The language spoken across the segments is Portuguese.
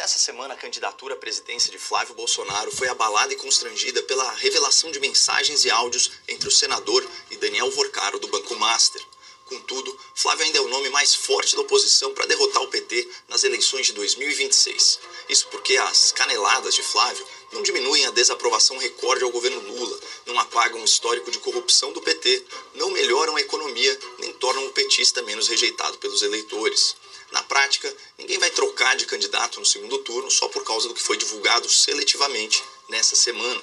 Essa semana, a candidatura à presidência de Flávio Bolsonaro foi abalada e constrangida pela revelação de mensagens e áudios entre o senador e Daniel Vorcaro, do Banco Master. Contudo, Flávio ainda é o nome mais forte da oposição para derrotar o PT nas eleições de 2026. Isso porque as caneladas de Flávio não diminuem a desaprovação recorde ao governo Lula, não apagam o histórico de corrupção do PT, não melhoram a economia, nem tornam o petista menos rejeitado pelos eleitores. Na prática, ninguém vai trocar de candidato no segundo turno só por causa do que foi divulgado seletivamente nessa semana.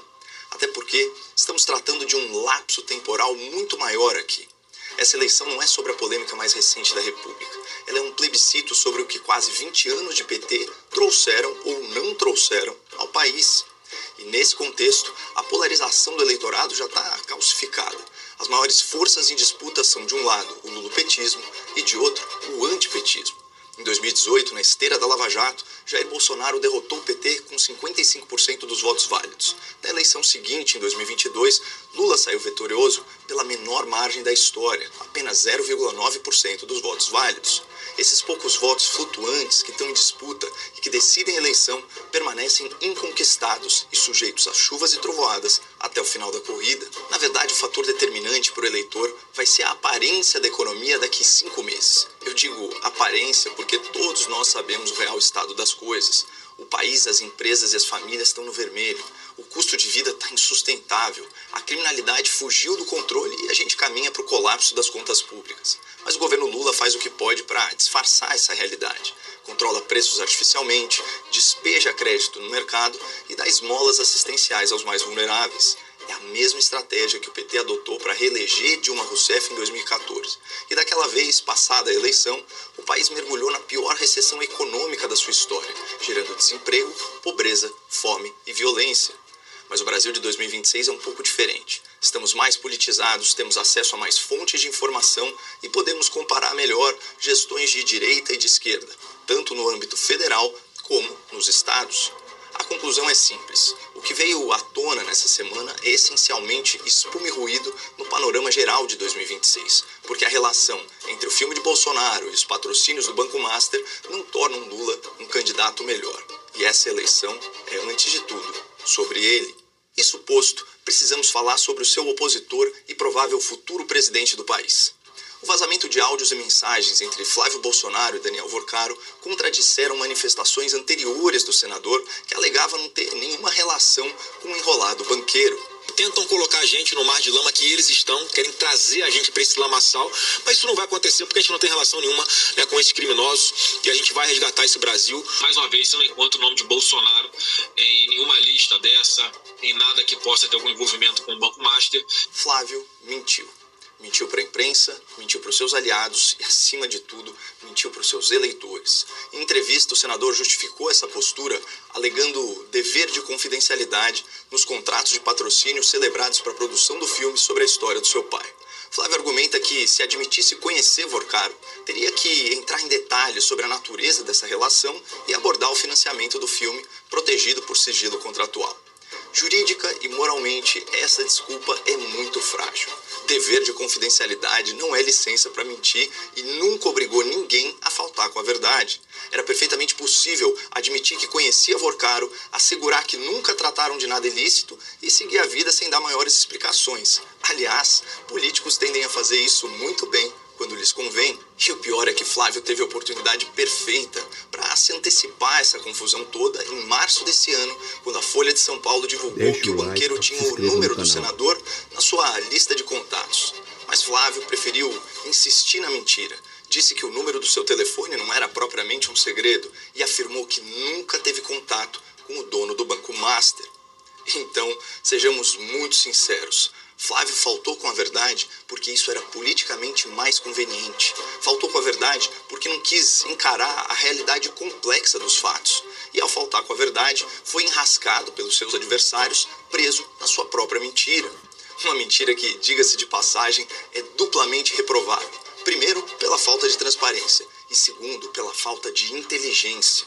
Até porque estamos tratando de um lapso temporal muito maior aqui. Essa eleição não é sobre a polêmica mais recente da República. Ela é um plebiscito sobre o que quase 20 anos de PT trouxeram ou não trouxeram ao país. E nesse contexto, a polarização do eleitorado já está calcificada. As maiores forças em disputa são, de um lado, o lulopetismo e, de outro, o antipetismo. Em 2018, na esteira da Lava Jato, Jair Bolsonaro derrotou o PT com 55% dos votos válidos. Na eleição seguinte, em 2022, Lula saiu vitorioso pela menor margem da história, apenas 0,9% dos votos válidos. Esses poucos votos flutuantes que estão em disputa e que decidem a eleição permanecem inconquistados e sujeitos a chuvas e trovoadas até o final da corrida. Na verdade, o fator determinante para o eleitor vai ser a aparência da economia daqui 5 meses. Eu digo aparência porque todos nós sabemos o real estado das coisas. O país, as empresas e as famílias estão no vermelho. O custo de vida está insustentável. A criminalidade fugiu do controle e a gente caminha para o colapso das contas públicas. Mas o governo Lula faz o que pode para disfarçar essa realidade. Controla preços artificialmente, despeja crédito no mercado e dá esmolas assistenciais aos mais vulneráveis. É a mesma estratégia que o PT adotou para reeleger Dilma Rousseff em 2014. E daquela vez, passada a eleição, o país mergulhou na pior recessão econômica da sua história, gerando desemprego, pobreza, fome e violência. Mas o Brasil de 2026 é um pouco diferente. Estamos mais politizados, temos acesso a mais fontes de informação e podemos comparar melhor gestões de direita e de esquerda, tanto no âmbito federal como nos estados. A conclusão é simples. O que veio à tona nessa semana é essencialmente espuma e ruído no panorama geral de 2026, porque a relação entre o filme de Bolsonaro e os patrocínios do Banco Master não tornam Lula um candidato melhor. E essa eleição é, antes de tudo, sobre ele. Isso posto, precisamos falar sobre o seu opositor e provável futuro presidente do país. O vazamento de áudios e mensagens entre Flávio Bolsonaro e Daniel Vorcaro contradisseram manifestações anteriores do senador que alegava não ter nenhuma relação com o enrolado banqueiro. Tentam colocar a gente no mar de lama que eles estão, querem trazer a gente para esse lamaçal, mas isso não vai acontecer porque a gente não tem relação nenhuma, né, com esses criminosos e a gente vai resgatar esse Brasil. Mais uma vez, você não encontra o nome de Bolsonaro em nenhuma lista dessa, em nada que possa ter algum envolvimento com o Banco Master. Flávio mentiu. Mentiu para a imprensa, mentiu para os seus aliados e, acima de tudo, mentiu para os seus eleitores. Em entrevista, o senador justificou essa postura, alegando dever de confidencialidade nos contratos de patrocínio celebrados para a produção do filme sobre a história do seu pai. Flávio argumenta que, se admitisse conhecer Vorcaro, teria que entrar em detalhes sobre a natureza dessa relação e abordar o financiamento do filme, protegido por sigilo contratual. Jurídica e moralmente, essa desculpa é muito frágil. Dever de confidencialidade não é licença para mentir e nunca obrigou ninguém a faltar com a verdade. Era perfeitamente possível admitir que conhecia Vorcaro, assegurar que nunca trataram de nada ilícito e seguir a vida sem dar maiores explicações. Aliás, políticos tendem a fazer isso muito bem quando lhes convém. E o pior é que Flávio teve a oportunidade perfeita para se antecipar essa confusão toda em março desse ano, quando a Folha de São Paulo divulgou que o banqueiro tinha o número do senador na sua lista de contatos. Mas Flávio preferiu insistir na mentira. Disse que o número do seu telefone não era propriamente um segredo e afirmou que nunca teve contato com o dono do Banco Master. Então, sejamos muito sinceros. Flávio faltou com a verdade porque isso era politicamente mais conveniente. Faltou com a verdade porque não quis encarar a realidade complexa dos fatos. E ao faltar com a verdade, foi enrascado pelos seus adversários, preso na sua própria mentira. Uma mentira que, diga-se de passagem, é duplamente reprovável. Primeiro, pela falta de transparência e segundo, pela falta de inteligência.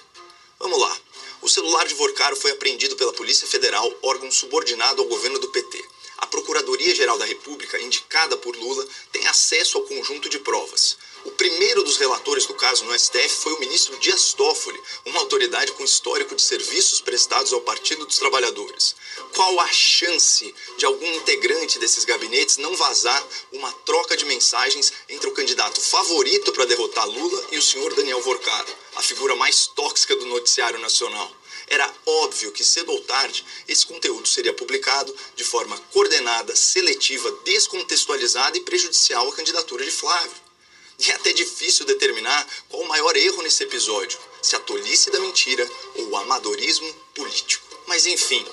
Vamos lá. O celular de Vorcaro foi apreendido pela Polícia Federal, órgão subordinado ao governo do PT. A Procuradoria-Geral da República, indicada por Lula, tem acesso ao conjunto de provas. O primeiro dos relatores do caso no STF foi o ministro Dias Toffoli, uma autoridade com histórico de serviços prestados ao Partido dos Trabalhadores. Qual a chance de algum integrante desses gabinetes não vazar uma troca de mensagens entre o candidato favorito para derrotar Lula e o senhor Daniel Vorcaro, a figura mais tóxica do noticiário nacional? Era óbvio que cedo ou tarde esse conteúdo seria publicado de forma coordenada, seletiva, descontextualizada e prejudicial à candidatura de Flávio. E é até difícil determinar qual o maior erro nesse episódio, se a tolice da mentira ou o amadorismo político. Mas enfim,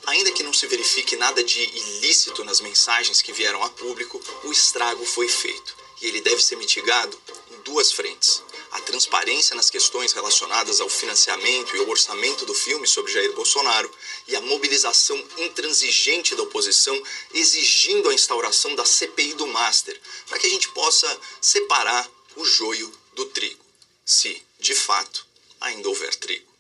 ainda que não se verifique nada de ilícito nas mensagens que vieram a público, o estrago foi feito. E ele deve ser mitigado em duas frentes. A transparência nas questões relacionadas ao financiamento e ao orçamento do filme sobre Jair Bolsonaro e a mobilização intransigente da oposição exigindo a instauração da CPI do Master, para que a gente possa separar o joio do trigo, se, de fato, ainda houver trigo.